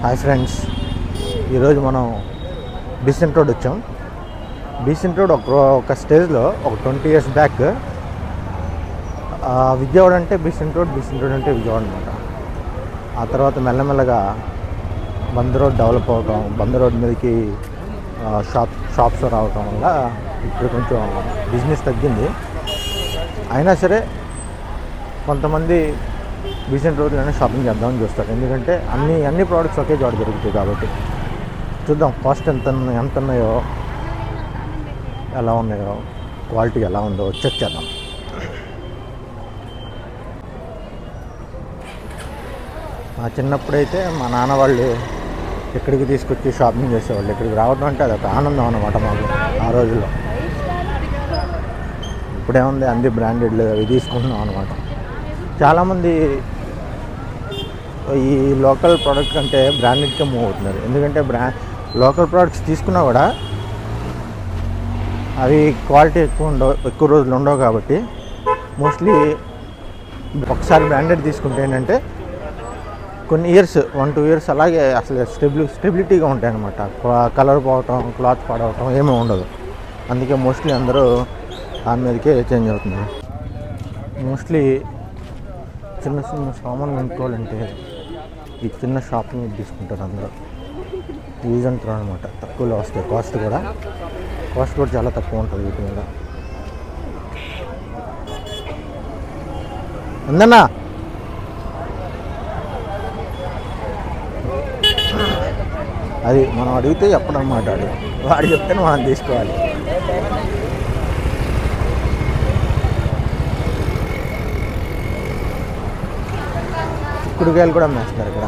Hi friends, ఈరోజు మనం Besant road వచ్చాం. బీసెంట్ రోడ్ ఒక స్టేజ్లో ఒక 20 years బ్యాక్ విజయవాడ అంటే బీసెంట్ రోడ్ అంటే విజయవాడ అనమాట. ఆ తర్వాత మెల్లమెల్లగా బంద్ రోడ్ డెవలప్ అవటం, బంద్ రోడ్ మీదకి షాప్స్ రావటం వల్ల ఇప్పుడు కొంచెం బిజినెస్ తగ్గింది. అయినా సరే కొంతమంది బీసెంట్ రోడ్లోనే షాపింగ్ చేద్దామని చూస్తారు. ఎందుకంటే అన్ని ప్రోడక్ట్స్ ఒకే చోట దొరుకుతాయి కాబట్టి. చూద్దాం కాస్ట్ ఎంత ఉన్నాయో, ఎలా ఉన్నాయో, క్వాలిటీ ఎలా ఉందో చెక్ చేద్దాం. మా చిన్నప్పుడైతే మా నాన్న వాళ్ళు ఇక్కడికి తీసుకొచ్చి షాపింగ్ చేసేవాళ్ళు. ఇక్కడికి రావడం అంటే అదొక ఆనందం అన్నమాట మాకు ఆ రోజుల్లో. ఇప్పుడేముంది, అన్ని బ్రాండెడ్లు అవి తీసుకుంటున్నాం అనమాట. చాలామంది ఈ లోకల్ ప్రోడక్ట్ కంటే బ్రాండెడ్కే మూవ్ అవుతున్నారు. ఎందుకంటే లోకల్ ప్రోడక్ట్స్ తీసుకున్నా కూడా అవి క్వాలిటీ ఎక్కువ రోజులు ఉండవు కాబట్టి మోస్ట్లీ ఒకసారి బ్రాండెడ్ తీసుకుంటే ఏంటంటే కొన్ని ఇయర్స్ 1-2 years అలాగే అసలు స్టెబిలిటీగా ఉంటాయి అన్నమాట. కలర్ పోవటం, క్లాత్ పాడవటం ఏమీ ఉండదు. అందుకే మోస్ట్లీ అందరూ దాని మీదకే చేంజ్ అవుతున్నారు. మోస్ట్లీ చిన్న సామాన్లు కొనుక్కోవాలంటే ఈ చిన్న షాపింగ్ తీసుకుంటారు అందరూ. యూజ్ అండ్ త్రో అనమాట. తక్కువలో వస్తాయి. కాస్ట్ కూడా చాలా తక్కువ ఉంటుంది వీటి మీద. ఉందన్నా అది మనం అడిగితే చెప్పడన్నమాట. వాడు చెప్తే మనం తీసుకోవాలి. చిక్కుడుకాయలు కూడా అమ్మేస్తారు ఇక్కడ.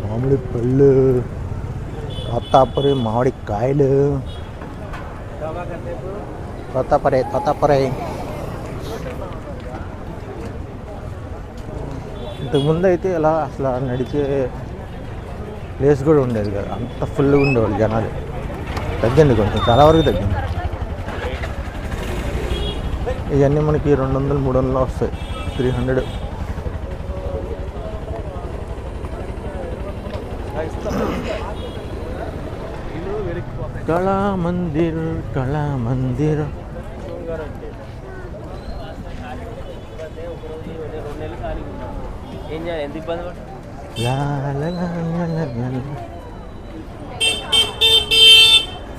మామిడి పళ్ళు, తోతాపురి మామిడి కాయలు, తోతాపురి. ఇంతకుముందు అయితే ఇలా అసలు నడిచే ప్లేస్ కూడా ఉండేది కదా, అంత ఫుల్గా ఉండేవాళ్ళు జనాలు. తగ్గింది కొంచెం, చాలా వరకు తగ్గింది. ఇవన్నీ మనకి 200-300 వస్తాయి, 300. కళామందిర్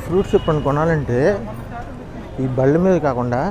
ఫ్రూట్స్ ఇప్పుడు కొనాలంటే ఈ బళ్ళ మీద కాకుండా